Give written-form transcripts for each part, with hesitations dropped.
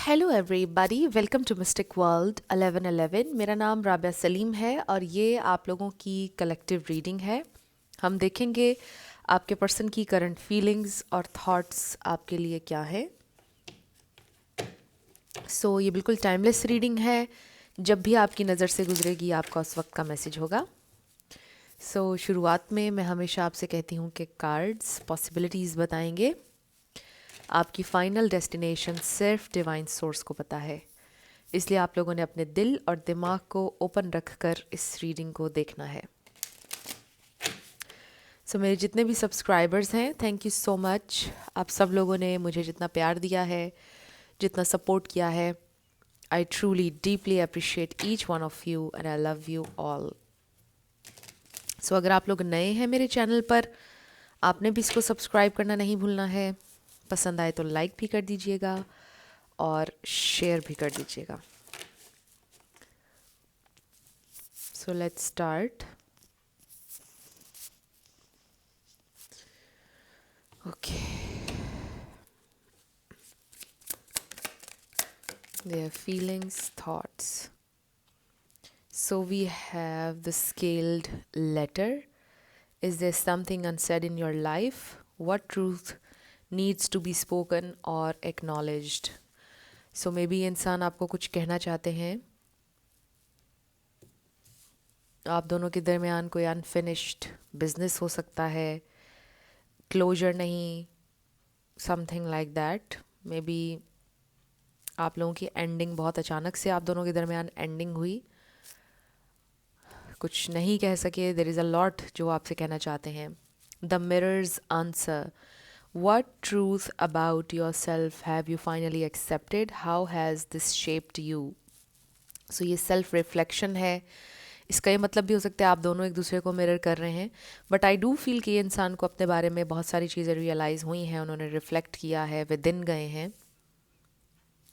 Hello everybody, welcome to mystic world 1111। मेरा नाम राबिया सलीम है और ये आप लोगों की कलेक्टिव रीडिंग है। हम देखेंगे आपके पर्सन की करंट फीलिंग्स और थॉट्स आपके लिए क्या है। ये बिल्कुल टाइमलेस रीडिंग है। जब भी आपकी नज़र से गुजरेगी आपका उस वक्त का मैसेज होगा। शुरुआत में मैं हमेशा आपसे कहती हूँ कि कार्ड्स पॉसिबिलिटीज़ बताएंगे। आपकी फाइनल डेस्टिनेशन सिर्फ डिवाइन सोर्स को पता है, इसलिए आप लोगों ने अपने दिल और दिमाग को ओपन रखकर इस रीडिंग को देखना है। मेरे जितने भी सब्सक्राइबर्स हैं, थैंक यू सो मच। आप सब लोगों ने मुझे जितना प्यार दिया है, जितना सपोर्ट किया है, I truly deeply appreciate each one of you and I love you all. अगर आप लोग नए हैं मेरे चैनल पर, आपने भी इसको सब्सक्राइब करना नहीं भूलना है। पसंद आए तो लाइक भी कर दीजिएगा और शेयर भी कर दीजिएगा। Let's start. Okay. Their feelings, thoughts. We have the scaled letter. Is there something unsaid in your life? What truth needs to be spoken or acknowledged? Maybe इंसान आपको कुछ कहना चाहते हैं। आप दोनों के दरमियान कोई अनफिनिश्ड बिजनेस हो सकता है, क्लोजर नहीं, something like that. May be आप लोगों की एंडिंग बहुत अचानक से आप दोनों के दरमियान एंडिंग हुई, कुछ नहीं कह सके। देयर इज़ अ लॉट जो आपसे कहना चाहते हैं। The mirrors answer, what truth about yourself have you finally accepted? How has this shaped you? ये सेल्फ रिफ्लेक्शन है। इसका ये मतलब भी हो सकता है आप दोनों एक दूसरे को मिरर कर रहे हैं, बट आई डू फील कि ये इंसान को अपने बारे में बहुत सारी चीज़ें रियलाइज़ हुई हैं, उन्होंने रिफ्लेक्ट किया है, विद इन गए हैं।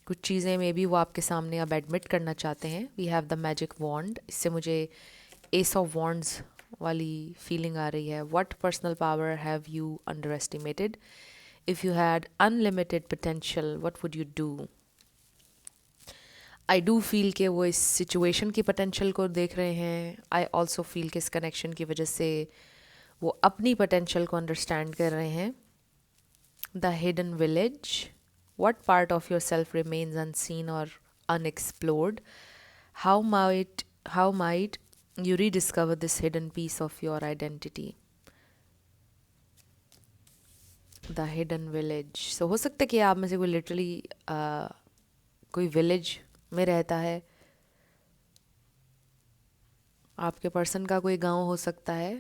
कुछ चीज़ें मे बी वो आपके सामने अब एडमिट करना चाहते हैं। We have the magic wand, इससे मुझे एस ऑफ वॉन्ड्स वाली फीलिंग आ रही है। What personal power have you underestimated? If you had unlimited potential what would you do? I do feel कि वो इस सिचुएशन की पोटेंशियल को देख रहे हैं। आई ऑल्सो फील कि इस कनेक्शन की वजह से वो अपनी पोटेंशियल को अंडरस्टैंड कर रहे हैं। The hidden village, what part of yourself remains unseen or unexplored? How might you rediscover this hidden piece of your identity? The hidden village. हो सकता है कि आप में से कोई लिटरली कोई विलेज में रहता है। आपके पर्सन का कोई गांव हो सकता है।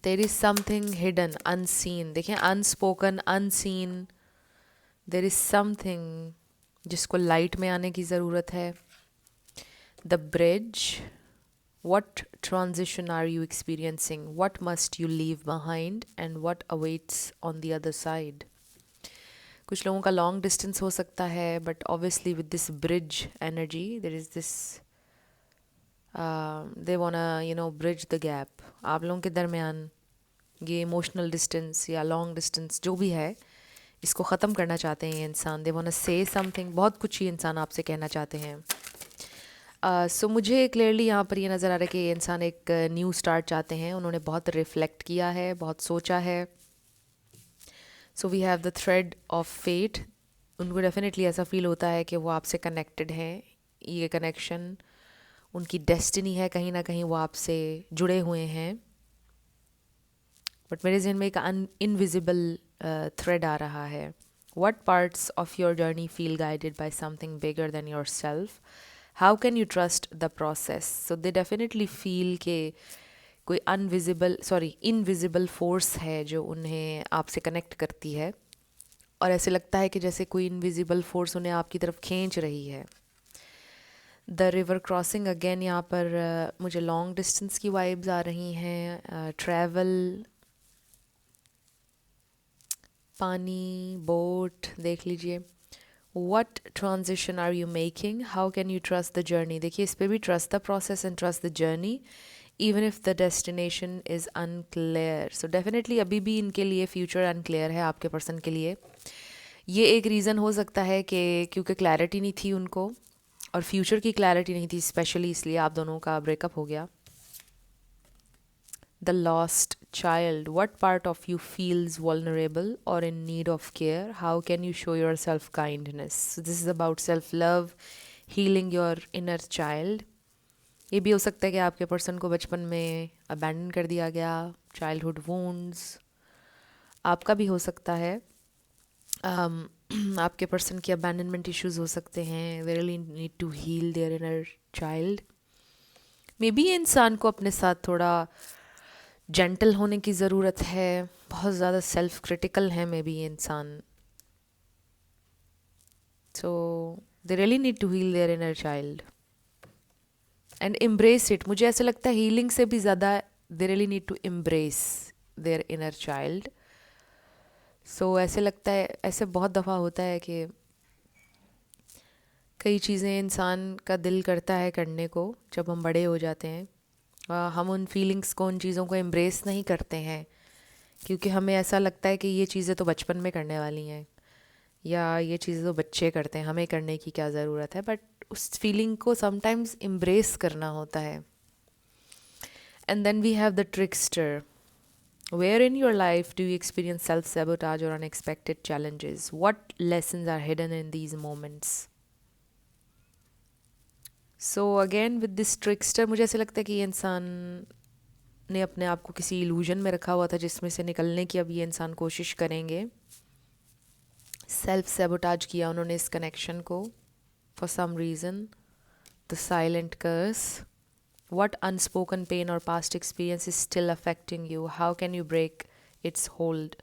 There is something hidden, unseen. देखिए, unspoken, unseen. There is something जिसको लाइट में आने की ज़रूरत है। The bridge. What transition are you experiencing? What must you leave behind and what awaits on the other side? कुछ लोगों का लॉन्ग डिस्टेंस हो सकता है, but obviously with this bridge energy there is this they wanna bridge the gap. आप लोगों के दरमियान ये इमोशनल डिस्टेंस या लॉन्ग डिस्टेंस जो भी है, इसको ख़त्म करना चाहते हैं ये इंसान। दे वांना से समथिंग, बहुत कुछ ही इंसान आपसे कहना चाहते हैं। मुझे क्लियरली यहाँ पर ये नज़र आ रहा है कि ये इंसान एक न्यू स्टार्ट चाहते हैं। उन्होंने बहुत रिफ्लेक्ट किया है, बहुत सोचा है। We have the thread of fate. उनको डेफिनेटली ऐसा फील होता है कि वो आपसे कनेक्टेड हैं। ये कनेक्शन उनकी डेस्टिनी है, कहीं ना कहीं वो आपसे जुड़े हुए हैं। बट मेरे जहन में एक इनविजिबल थ्रेड आ रहा है। What parts of your journey feel guided by something bigger than yourself? How can you trust the process? They definitely feel कि कोई इनविजिबल फोर्स है जो उन्हें आपसे कनेक्ट करती है, और ऐसे लगता है कि जैसे कोई इनविजिबल फोर्स उन्हें आपकी तरफ खींच रही है। द रिवर क्रॉसिंग, अगेन यहाँ पर मुझे लॉन्ग डिस्टेंस की वाइब्स आ रही हैं। ट्रैवल, पानी, बोट देख लीजिए। What transition are you making? How can you trust the journey? देखिए, इस पे भी trust the process and trust the journey. Even if the destination is unclear. So definitely अभी भी इनके लिए फ्यूचर अनक्लियर है आपके पर्सन के लिए. ये एक रीज़न हो सकता है कि क्योंकि क्लैरिटी नहीं थी उनको और फ्यूचर की क्लैरिटी नहीं थी, स्पेशली इसलिए आप दोनों का ब्रेकअप हो गया. The lost child. What part of you feels vulnerable or in need of care? How can you show yourself kindness? So this is about self-love, healing your inner child. ये भी हो सकता है कि आपके पर्सन को बचपन में अबैंडन कर दिया गया, चाइल्डहुड वुंड्स. आपका भी हो सकता है. आपके पर्सन की अबैंडनमेंट इश्यूज हो सकते हैं. They really need to heal their inner child. Maybe इंसान को अपने साथ थोड़ा जेंटल होने की ज़रूरत है. बहुत ज़्यादा सेल्फ क्रिटिकल है मे बी इंसान. So they really need to heal their inner child and embrace it. मुझे ऐसा लगता है हीलिंग से भी ज़्यादा they really need to embrace their inner child. So ऐसे लगता है, ऐसे बहुत दफ़ा होता है कि कई चीज़ें इंसान का दिल करता है करने को जब हम बड़े हो जाते हैं. हम उन फीलिंग्स को, उन चीज़ों को एम्ब्रेस नहीं करते हैं क्योंकि हमें ऐसा लगता है कि ये चीज़ें तो बचपन में करने वाली हैं या ये चीज़ें तो बच्चे करते हैं, हमें करने की क्या ज़रूरत है. बट उस फीलिंग को समटाइम्स एम्ब्रेस करना होता है. And then we have the trickster. Where in your life do you experience self-sabotage or unexpected challenges? What lessons are hidden in these moments? So again with this trickster, मुझे ऐसा लगता है कि ये इंसान ने अपने आप को किसी इल्यूजन में रखा हुआ था जिसमें से निकलने की अब ये इंसान कोशिश करेंगे. सेल्फ सेबोटाज किया उन्होंने इस कनेक्शन को for some reason. The silent curse. What unspoken pain or past experience is still affecting you? How can you break its hold?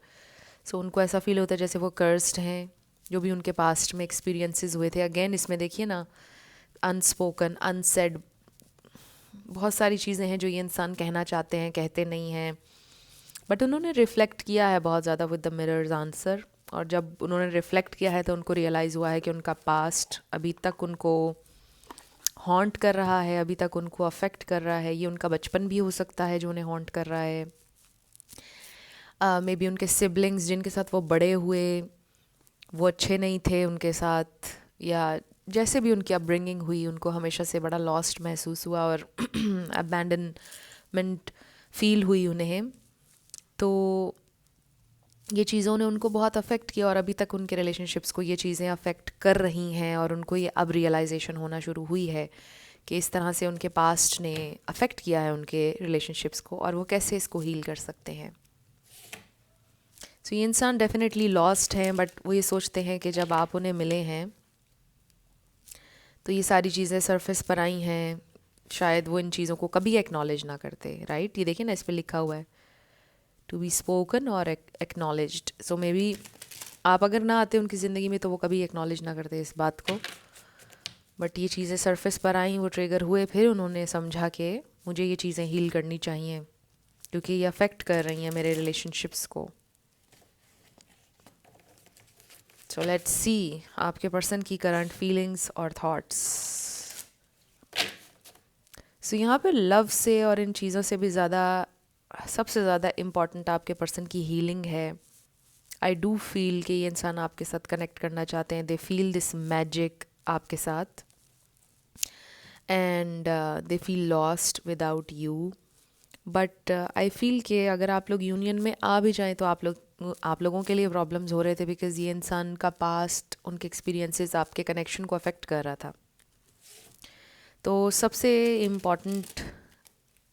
So उनको ऐसा फील होता है जैसे वो cursed हैं, जो भी उनके पास्ट में एक्सपीरियंसेस हुए थे. अगेन इसमें देखिए ना, अनस्पोकन, अनसेड, बहुत सारी चीज़ें हैं जो ये इंसान कहना चाहते हैं, कहते नहीं हैं. बट उन्होंने रिफ्लेक्ट किया है बहुत ज़्यादा विद द मिरर्स आंसर. और जब उन्होंने रिफ्लेक्ट किया है तो उनको रियलाइज़ हुआ है कि उनका पास्ट अभी तक उनको हॉन्ट कर रहा है, अभी तक उनको अफेक्ट कर रहा है. ये उनका बचपन भी हो सकता है जो उन्हें हॉन्ट कर रहा है. मे बी उनके सिबलिंग्स जिनके साथ वो बड़े हुए वो अच्छे नहीं थे उनके साथ, या जैसे भी उनकी अपब्रिंगिंग हुई उनको हमेशा से बड़ा लॉस्ट महसूस हुआ और अबैंडनमेंट फील हुई उन्हें. तो ये चीज़ों ने उनको बहुत अफेक्ट किया और अभी तक उनके रिलेशनशिप्स को ये चीज़ें अफेक्ट कर रही हैं. और उनको ये अब रियलाइजेशन होना शुरू हुई है कि इस तरह से उनके पास्ट ने अफेक्ट किया है उनके रिलेशनशिप्स को और वो कैसे इसको हील कर सकते हैं. सो ये इंसान डेफिनेटली लॉस्ट हैं, बट वो ये सोचते हैं कि जब आप उन्हें मिले हैं तो ये सारी चीज़ें सरफेस पर आई हैं. शायद वो इन चीज़ों को कभी एक्नॉलेज ना करते. राइट, ये देखिए ना, इस पर लिखा हुआ है टू बी स्पोकन और एक्नॉलेज्ड. सो मे बी आप अगर ना आते उनकी ज़िंदगी में तो वो कभी एक्नॉलेज ना करते इस बात को. बट ये चीज़ें सरफेस पर आई, वो ट्रिगर हुए, फिर उन्होंने समझा कि मुझे ये चीज़ें हील करनी चाहिए क्योंकि ये अफेक्ट कर रही हैं मेरे रिलेशनशिप्स को. सो लेट्स सी आपके पर्सन की करंट फीलिंग्स और थॉट्स. सो यहाँ पे लव से और इन चीज़ों से भी ज़्यादा, सबसे ज़्यादा इम्पॉर्टेंट आपके पर्सन की हीलिंग है. आई डू फील कि ये इंसान आपके साथ कनेक्ट करना चाहते हैं. दे फील दिस मैजिक आपके साथ and they feel lost without you. But I feel कि अगर आप लोग यूनियन में आ भी जाएं तो आप लोगों के लिए प्रॉब्लम्स हो रहे थे बिकॉज़ ये इंसान का पास्ट, उनके एक्सपीरियंसेस आपके कनेक्शन को अफेक्ट कर रहा था. तो सबसे इम्पॉर्टेंट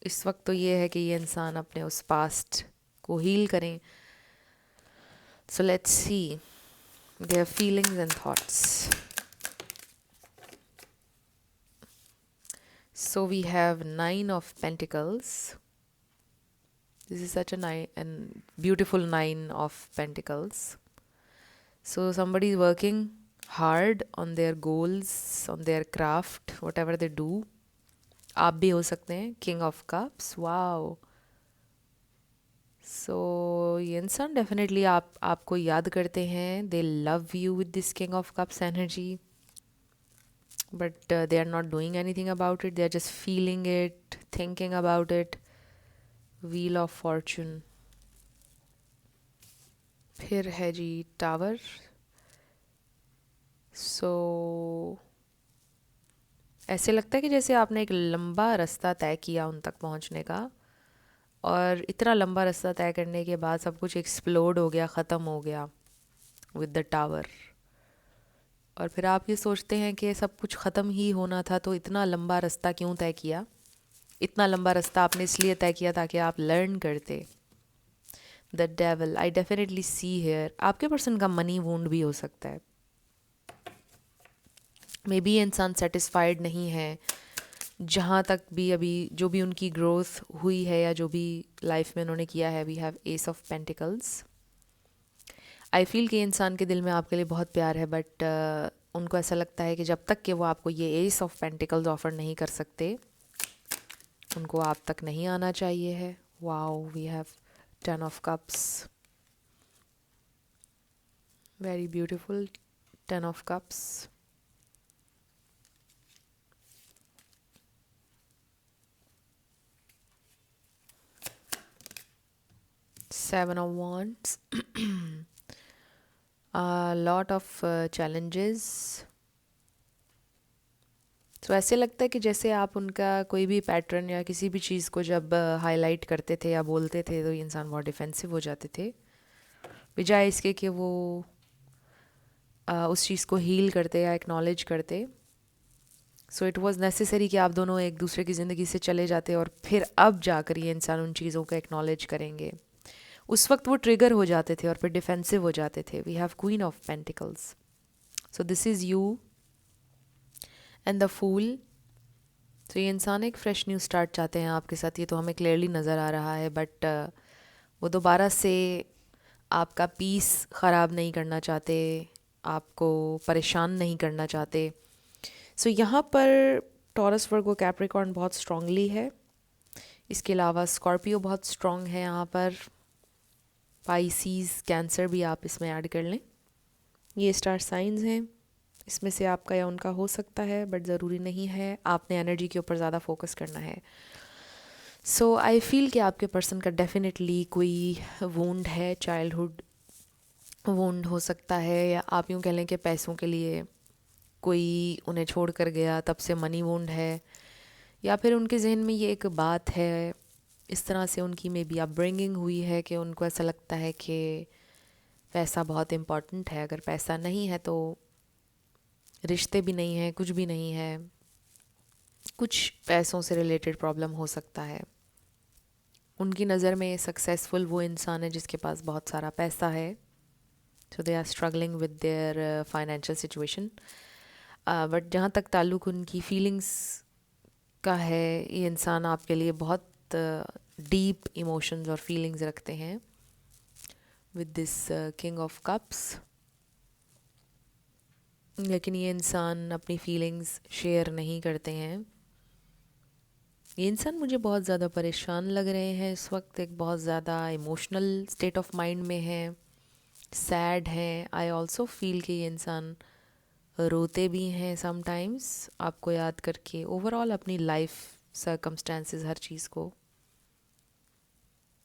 इस वक्त तो ये है कि ये इंसान अपने उस पास्ट को हील करें. So let's see their feelings and thoughts. So we have 9 of Pentacles. This is such a beautiful 9 of Pentacles. So somebody is working hard on their goals, on their craft, whatever they do. आप भी हो सकते हैं. King of Cups. Wow. So ये इंसान definitely आपको याद करते हैं. They love you with this King of Cups energy. but they are not doing anything about it. They are just feeling it, thinking about it. Wheel of Fortune. फिर है जी tower. सो ऐसे लगता है कि जैसे आपने एक लंबा रास्ता तय किया उन तक पहुंचने का, और इतना लंबा रास्ता तय करने के बाद सब कुछ एक्सप्लोड हो गया, ख़त्म हो गया विद द टावर. और फिर आप ये सोचते हैं कि सब कुछ ख़त्म ही होना था, तो इतना लंबा रास्ता क्यों तय किया. इतना लंबा रास्ता आपने इसलिए तय किया ताकि आप लर्न करते. The devil, I definitely see here. आपके पर्सन का मनी वूंड भी हो सकता है. मे बी ये इंसान सेटिस्फाइड नहीं है जहाँ तक भी अभी जो भी उनकी ग्रोथ हुई है या जो भी लाइफ में उन्होंने किया है. We have ace of pentacles. I feel कि इंसान के दिल में आपके लिए बहुत प्यार है, बट उनको ऐसा लगता है कि जब तक कि वो आपको ये एस ऑफ पेंटिकल्स ऑफर नहीं कर सकते, उनको आप तक नहीं आना चाहिए है. Wow, we have 10 of cups. Very beautiful. 10 of cups. 7 of wands. A lot of challenges. तो ऐसे लगता है कि जैसे आप उनका कोई भी पैटर्न या किसी भी चीज़ को जब हाईलाइट करते थे या बोलते थे, तो ये इंसान बहुत डिफेंसिव हो जाते थे, बजाय इसके कि वो उस चीज़ को हील करते या एक्नॉलेज करते. सो इट वाज नेसेसरी कि आप दोनों एक दूसरे की ज़िंदगी से चले जाते, और फिर अब जाकर ये इंसान उन चीज़ों को एक्नॉलेज करेंगे. उस वक्त वो ट्रिगर हो जाते थे और फिर डिफेंसिव हो जाते थे. We have queen of pentacles. So this is you and the fool. तो ये इंसान एक फ्रेश न्यू स्टार्ट चाहते हैं आपके साथ, ये तो हमें क्लियरली नज़र आ रहा है. बट वो दोबारा से आपका पीस ख़राब नहीं करना चाहते, आपको परेशान नहीं करना चाहते. सो यहाँ पर टॉरस, वर्गो, कैप्रिकॉर्न बहुत स्ट्रांगली है. इसके अलावा स्कॉर्पियो बहुत स्ट्रॉन्ग है यहाँ पर. पाइसीज़, कैंसर भी आप इसमें ऐड कर लें. ये स्टार साइंस हैं. इसमें से आपका या उनका हो सकता है, बट ज़रूरी नहीं है. आपने एनर्जी के ऊपर ज़्यादा फोकस करना है. सो आई फील कि आपके पर्सन का डेफिनेटली कोई वुंड है. चाइल्डहुड वुंड हो सकता है, या आप यूँ कह लें कि पैसों के लिए कोई उन्हें छोड़ कर गया, तब से मनी वुंड है. या फिर उनके जहन में ये एक बात है, इस तरह से उनकी मे बी अपब्रिंगिंग हुई है कि उनको ऐसा लगता है कि पैसा बहुत इम्पॉर्टेंट है. अगर पैसा नहीं है तो रिश्ते भी नहीं है, कुछ भी नहीं है. कुछ पैसों से रिलेटेड प्रॉब्लम हो सकता है. उनकी नज़र में सक्सेसफुल वो इंसान है जिसके पास बहुत सारा पैसा है. So they are struggling with their financial situation. But जहाँ तक ताल्लुक़ उनकी फीलिंग्स का है, ये इंसान आपके लिए बहुत डीप इमोशंस और फीलिंग्स रखते हैं with this king of cups. लेकिन ये इंसान अपनी फीलिंग्स शेयर नहीं करते हैं. ये इंसान मुझे बहुत ज़्यादा परेशान लग रहे हैं इस वक्त. एक बहुत ज़्यादा इमोशनल स्टेट ऑफ माइंड में है, सैड हैं. आई ऑल्सो फील कि ये इंसान रोते भी हैं समटाइम्स आपको याद करके. ओवरऑल अपनी लाइफ सर्कमस्टेंसेस, हर चीज़ को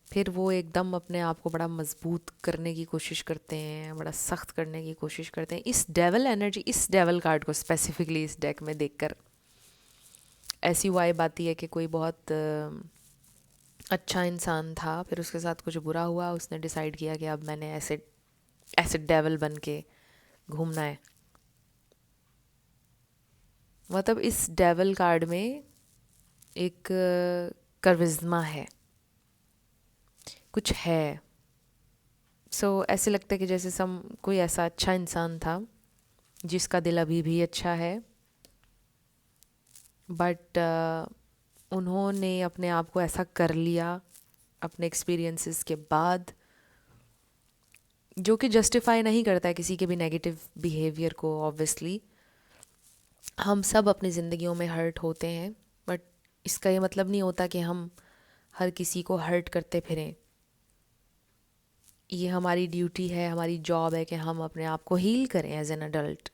फिर वो एकदम अपने आप को बड़ा मजबूत करने की कोशिश करते हैं, बड़ा सख्त करने की कोशिश करते हैं. इस डेवल एनर्जी, इस डेवल कार्ड को स्पेसिफिकली इस डेक में देखकर ऐसी वाइब आती है कि कोई बहुत अच्छा इंसान था, फिर उसके साथ कुछ बुरा हुआ, उसने डिसाइड किया कि अब मैंने ऐसे ऐसे डेवल बन के घूमना है. मतलब इस डेवल कार्ड में एक करिश्मा है, कुछ है. सो ऐसे लगता है कि जैसे कोई ऐसा अच्छा इंसान था जिसका दिल अभी भी अच्छा है, बट उन्होंने अपने आप को ऐसा कर लिया अपने एक्सपीरियंसेस के बाद, जो कि जस्टिफाई नहीं करता है किसी के भी नेगेटिव बिहेवियर को. ऑब्वियसली हम सब अपनी ज़िंदगियों में हर्ट होते हैं, बट इसका ये मतलब नहीं होता कि हम हर किसी को हर्ट करते फिरें. ये हमारी ड्यूटी है, हमारी जॉब है कि हम अपने आप को हील करें as an adult.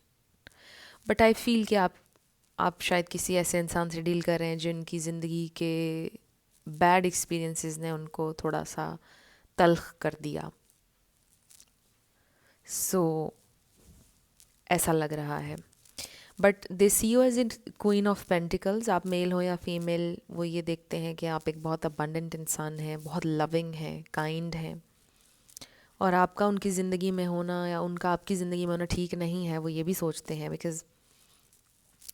But I feel कि आप आप शायद किसी ऐसे इंसान से डील कर रहे हैं जिनकी ज़िंदगी के बैड एक्सपीरियंसेस ने उनको थोड़ा सा तल्ख कर दिया. सो ऐसा लग रहा है. But they see you as in queen of pentacles. आप मेल हो या फीमेल, वो ये देखते हैं कि आप एक बहुत अबंडेंट इंसान हैं, बहुत लविंग हैं, काइंड हैं. और आपका उनकी ज़िंदगी में होना या उनका आपकी ज़िंदगी में होना ठीक नहीं है, वो ये भी सोचते हैं. Because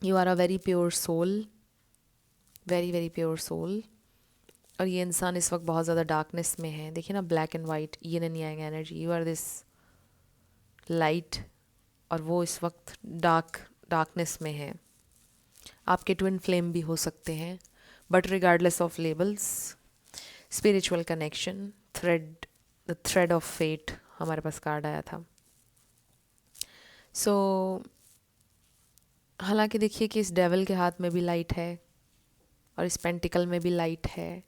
you are a very pure soul, very very pure soul. और ये इंसान इस वक्त बहुत ज़्यादा डार्कनेस में है. देखिए ना, black and white, yin and yang energy. You are this light और वो इस वक्त डार्कनेस में है. आपके ट्विन फ्लेम भी हो सकते हैं. But regardless of labels, spiritual connection, the thread of fate, हमारे पास कार्ड आया था. सो हालांकि देखिए कि इस डेविल के हाथ में भी लाइट है और इस पेंटिकल में भी लाइट है.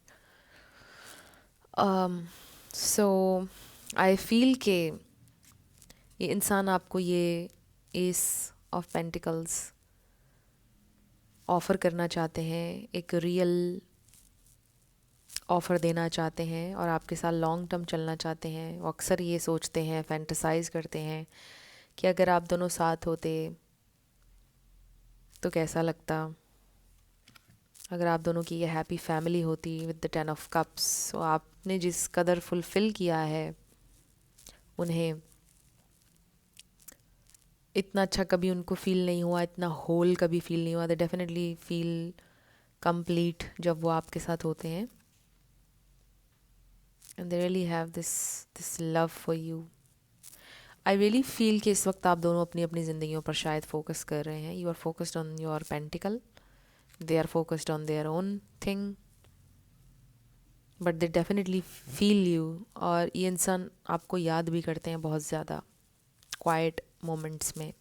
सो आई फील के ये इंसान आपको ये एस ऑफ पेंटिकल्स ऑफ़र करना चाहते हैं, एक रियल ऑफ़र देना चाहते हैं और आपके साथ लॉन्ग टर्म चलना चाहते हैं. वो अक्सर ये सोचते हैं, फैंटसाइज करते हैं कि अगर आप दोनों साथ होते तो कैसा लगता, अगर आप दोनों की ये हैप्पी फैमिली होती विद द 10 of Cups. सो आपने जिस कदर फुलफ़िल किया है उन्हें, इतना अच्छा कभी उनको फ़ील नहीं हुआ, इतना होल कभी फ़ील नहीं हुआ. दे डेफिनेटली फ़ील कंप्लीट जब वो आपके साथ होते हैं. And they really have this love for you. I really feel कि इस वक्त आप दोनों अपनी अपनी ज़िंदगियों पर शायद फोकस कर रहे हैं. You are focused on your pentacle, they are focused on their own thing, but they definitely feel you. और ये इंसान आपको याद भी करते हैं बहुत ज़्यादा क्वाइट मोमेंट्स में.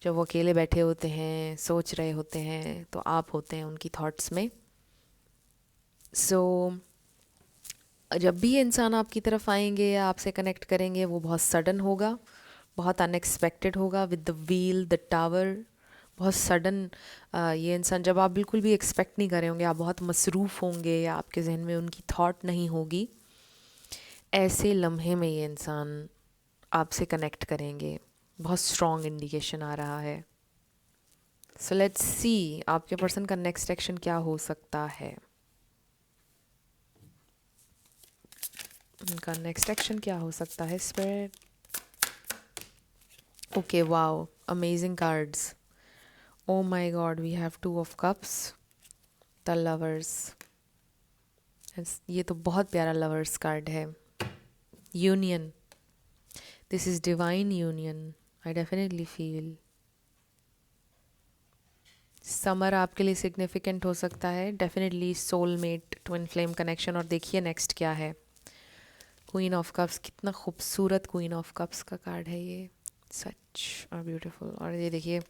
जब वो अकेले बैठे होते हैं, सोच रहे होते हैं, तो आप होते हैं उनकी थॉट्स में. सो जब भी ये इंसान आपकी तरफ आएंगे या आपसे कनेक्ट करेंगे, वो बहुत सडन होगा, बहुत अनएक्सपेक्टेड होगा. With the wheel, the tower, बहुत सडन. ये इंसान जब आप बिल्कुल भी एक्सपेक्ट नहीं कर रहे होंगे, आप बहुत मसरूफ़ होंगे या आपके जहन में उनकी थॉट नहीं होगी, ऐसे लम्हे में ये इंसान आपसे कनेक्ट करेंगे. बहुत स्ट्रॉन्ग इंडिकेशन आ रहा है. सो लेट्स सी आपके पर्सन का नेक्स्ट एक्शन क्या हो सकता है. उनका नेक्स्ट एक्शन क्या हो सकता है spirit. Okay, wow, amazing cards. Oh my god, we have 2 of Cups, the lovers. ये तो बहुत प्यारा लवर्स कार्ड है. Union, this is divine union. I definitely feel summer आपके लिए सिग्निफिकेंट हो सकता है. Definitely soulmate, twin flame connection. और देखिए नेक्स्ट क्या है. क्वीन ऑफ कप्स, कितना खूबसूरत क्वीन ऑफ कप्स का कार्ड है ये. सच और ब्यूटीफुल. और ये देखिए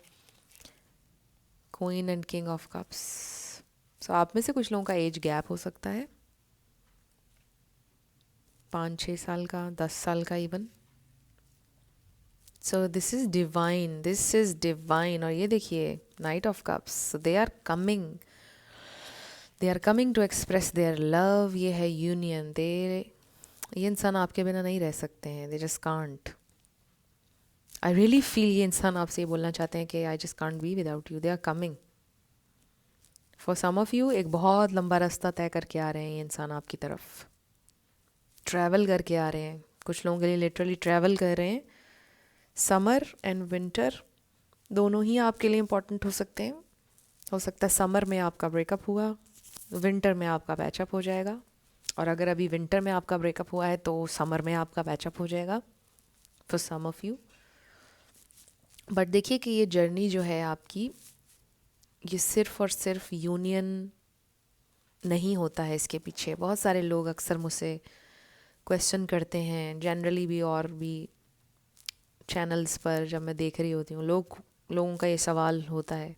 queen and king of cups. So आप में से कुछ लोगों का एज गैप हो सकता है, 5-6 साल का, 10 साल का even. So this is divine, this is divine. और ये देखिए knight of cups. They are coming to express their love. ये है यूनियन. ये इंसान आपके बिना नहीं रह सकते हैं. They just can't. I really feel ये इंसान आपसे ये बोलना चाहते हैं कि I just can't be without you. They are coming. For some of you एक बहुत लंबा रास्ता तय करके आ रहे हैं ये इंसान आपकी तरफ. ट्रैवल करके आ रहे हैं. कुछ लोगों के लिए लिटरली ट्रैवल कर रहे हैं. समर एंड विंटर दोनों ही आपके लिए इम्पोर्टेंट हो सकते हैं. हो सकता है समर में आपका ब्रेकअप हुआ, विंटर में आपका पैचअप हो जाएगा. और अगर अभी विंटर में आपका ब्रेकअप हुआ है तो समर में आपका पैचअप हो जाएगा for some of you. But देखिए कि ये जर्नी जो है आपकी, ये सिर्फ़ और सिर्फ यूनियन नहीं होता है. इसके पीछे बहुत सारे लोग अक्सर मुझसे क्वेश्चन करते हैं, जनरली भी और भी चैनल्स पर जब मैं देख रही होती हूँ, लोगों का ये सवाल होता है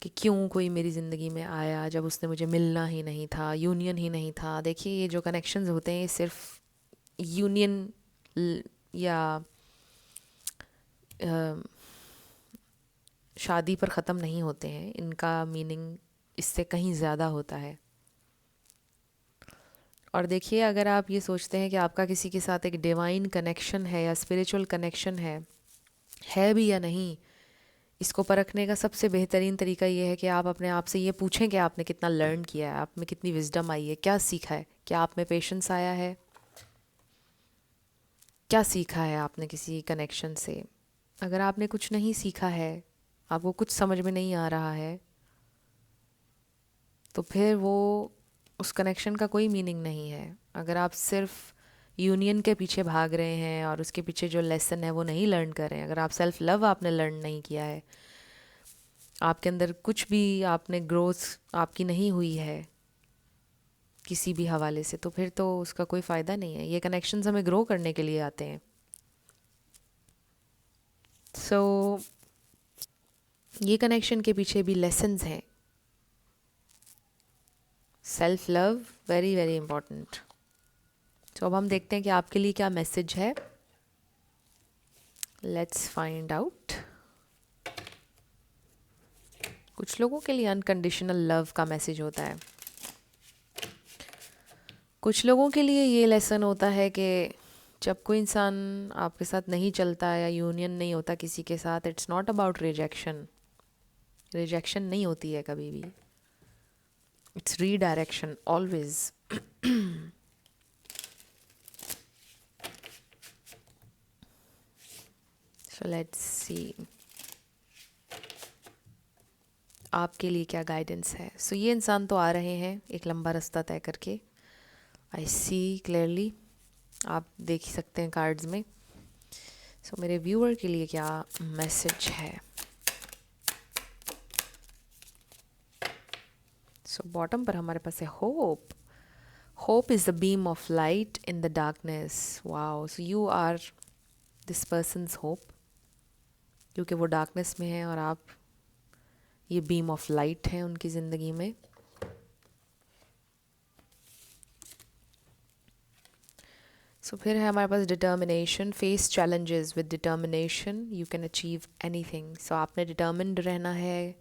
कि क्यों कोई मेरी ज़िंदगी में आया जब उसने मुझे मिलना ही नहीं था, यूनियन ही नहीं था. देखिए ये जो कनेक्शंस होते हैं ये सिर्फ यूनियन या शादी पर ख़त्म नहीं होते हैं, इनका मीनिंग इससे कहीं ज़्यादा होता है। और देखिए, अगर आप ये सोचते हैं कि आपका किसी के साथ एक डिवाइन कनेक्शन है या स्पिरिचुअल कनेक्शन है भी या नहीं, इसको परखने का सबसे बेहतरीन तरीका ये है कि आप अपने आप से ये पूछें कि आपने कितना लर्न किया है, आप में कितनी विजडम आई है, क्या सीखा है, क्या आप में पेशेंस आया है, क्या सीखा है आपने किसी कनेक्शन से। अगर आपने कुछ नहीं सीखा है, आपको कुछ समझ में नहीं आ रहा है, तो फिर वो उस कनेक्शन का कोई मीनिंग नहीं है। अगर आप सिर्फ यूनियन के पीछे भाग रहे हैं और उसके पीछे जो लेसन है वो नहीं लर्न कर रहे हैं, अगर आप सेल्फ लव आपने लर्न नहीं किया है, आपके अंदर कुछ भी आपने ग्रोथ आपकी नहीं हुई है किसी भी हवाले से, तो फिर तो उसका कोई फ़ायदा नहीं है। ये कनेक्शंस हमें ग्रो करने के लिए आते हैं। सो ये कनेक्शन के पीछे भी लेसन्स हैं। Self love very very important. तो अब हम देखते हैं कि आपके लिए क्या मैसेज है। Let's find out. कुछ लोगों के लिए अनकंडीशनल लव का मैसेज होता है, कुछ लोगों के लिए ये लेसन होता है कि जब कोई इंसान आपके साथ नहीं चलता या यूनियन नहीं होता किसी के साथ, it's not about rejection. Rejection नहीं होती है कभी भी, it's redirection always. So let's see आपके लिए क्या गाइडेंस है। सो ये इंसान तो आ रहे हैं एक लंबा रास्ता तय करके, आई सी क्लियरली, आप देख ही सकते हैं कार्ड्स में। सो मेरे व्यूअर के लिए क्या मैसेज है। सो बॉटम पर हमारे पास है hope. Hope is the beam of light in the darkness. Wow, so you are this person's hope, क्योंकि वो डार्कनेस में है और आप ये बीम ऑफ लाइट हैं उनकी ज़िंदगी में। सो फिर है हमारे पास determination. Face challenges with determination, you can achieve anything. So आपने डिटर्मिन्ड रहना है,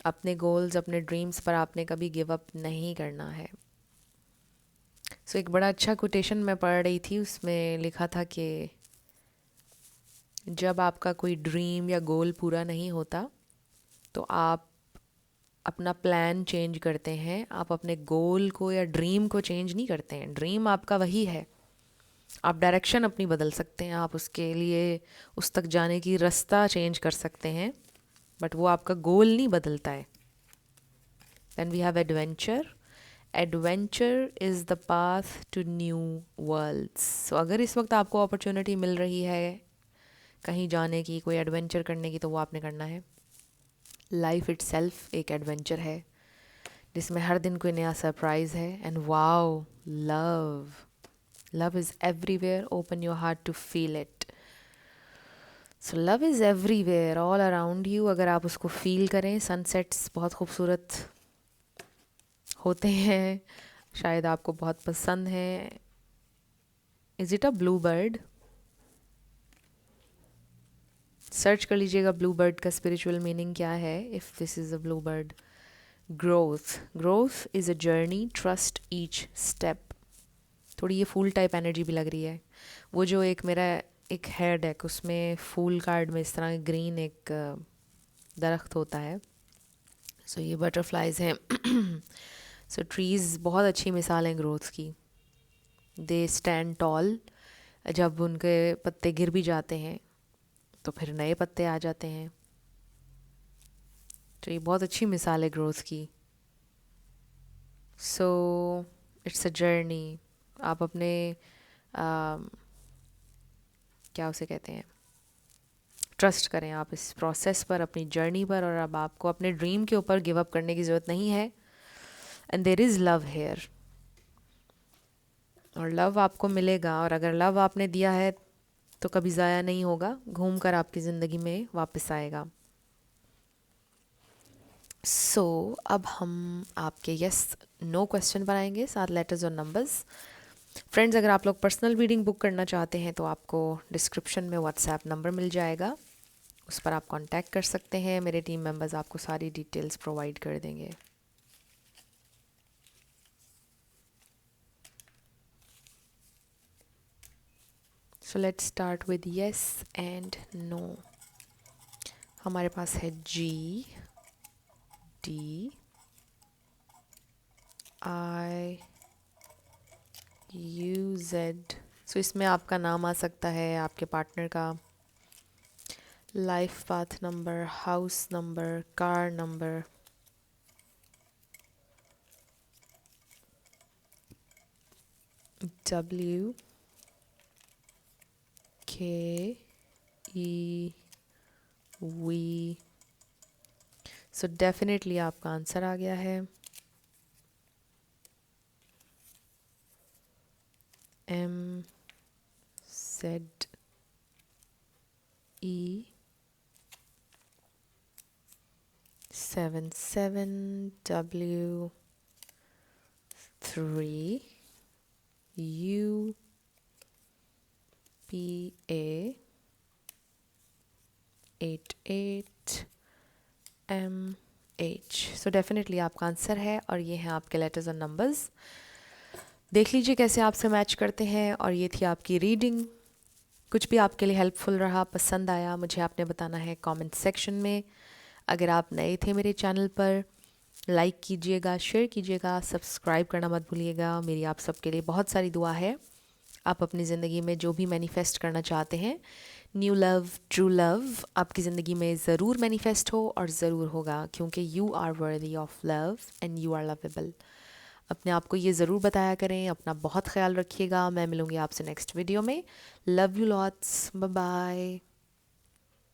अपने गोल्स अपने ड्रीम्स पर आपने कभी गिव अप नहीं करना है। सो एक बड़ा अच्छा कोटेशन मैं पढ़ रही थी, उसमें लिखा था कि जब आपका कोई ड्रीम या गोल पूरा नहीं होता तो आप अपना प्लान चेंज करते हैं, आप अपने गोल को या ड्रीम को चेंज नहीं करते हैं। ड्रीम आपका वही है, आप डायरेक्शन अपनी बदल सकते हैं, आप उसके लिए उस तक जाने की रास्ता चेंज कर सकते हैं, बट वो आपका गोल नहीं बदलता है। Then we have adventure. Adventure is the path to new worlds. So अगर इस वक्त आपको अपॉर्चुनिटी मिल रही है कहीं जाने की, कोई एडवेंचर करने की, तो वो आपने करना है। लाइफ इटसेल्फ एक एडवेंचर है जिसमें हर दिन कोई नया सरप्राइज़ है। And wow, love, love is everywhere, open your heart to feel it. So love is everywhere, all around you. अगर आप उसको फील करें, सनसेट्स बहुत खूबसूरत होते हैं, शायद आपको बहुत पसंद है। Is it a blue bird? Search कर लीजिएगा ब्लू बर्ड का स्पिरिचुअल मीनिंग क्या है, if this is a blue bird. Growth, growth is a journey, trust each step. थोड़ी ये फूल टाइप एनर्जी भी लग रही है। वो जो एक मेरा एक हेयर डेक, उसमें फूल कार्ड में इस तरह ग्रीन एक दरख्त होता है। सो ये बटरफ्लाइज हैं। सो ट्रीज़ बहुत अच्छी मिसाल हैं ग्रोथ की। दे स्टैंड टॉल, जब उनके पत्ते गिर भी जाते हैं तो फिर नए पत्ते आ जाते हैं। तो ये बहुत अच्छी मिसाल है ग्रोथ की। So it's a journey. आप अपने क्या उसे कहते हैं, ट्रस्ट करें आप इस प्रोसेस पर, अपनी जर्नी पर, और अब आपको अपने ड्रीम के ऊपर गिव अप करने की ज़रूरत नहीं है। And there is love here, और लव आपको मिलेगा, और अगर लव आपने दिया है तो कभी ज़ाया नहीं होगा, घूम कर आपकी ज़िंदगी में वापस आएगा। सो अब हम आपके यस नो क्वेश्चन पर आएंगे, 7 लेटर्स और नंबर्स। फ्रेंड्स, अगर आप लोग पर्सनल रीडिंग बुक करना चाहते हैं तो आपको डिस्क्रिप्शन में व्हाट्सएप नंबर मिल जाएगा, उस पर आप कांटेक्ट कर सकते हैं। मेरे टीम मेंबर्स आपको सारी डिटेल्स प्रोवाइड कर देंगे। So let's start with yes and no. हमारे पास है G D I U Z। सो इसमें आपका नाम आ सकता है, आपके पार्टनर का, life path number, house number, car number, W K E V। So definitely आपका आंसर आ गया है। M Z E 77 W 3 U P A 88 M H। So definitely आपका आंसर है और ये हैं आपके लेटर्स और नंबर्स। देख लीजिए कैसे आपसे मैच करते हैं। और ये थी आपकी रीडिंग। कुछ भी आपके लिए हेल्पफुल रहा, पसंद आया, मुझे आपने बताना है कमेंट सेक्शन में। अगर आप नए थे मेरे चैनल पर, लाइक कीजिएगा, शेयर कीजिएगा, सब्सक्राइब करना मत भूलिएगा। मेरी आप सबके लिए बहुत सारी दुआ है। आप अपनी ज़िंदगी में जो भी मैनिफेस्ट करना चाहते हैं, न्यू लव, ट्रू लव, आपकी ज़िंदगी में ज़रूर मैनिफेस्ट हो और ज़रूर होगा, क्योंकि you are worthy of love and you are lovable. अपने आप को ये ज़रूर बताया करें। अपना बहुत ख्याल रखिएगा। मैं मिलूँगी आपसे नेक्स्ट वीडियो में। Love you lots, bye bye.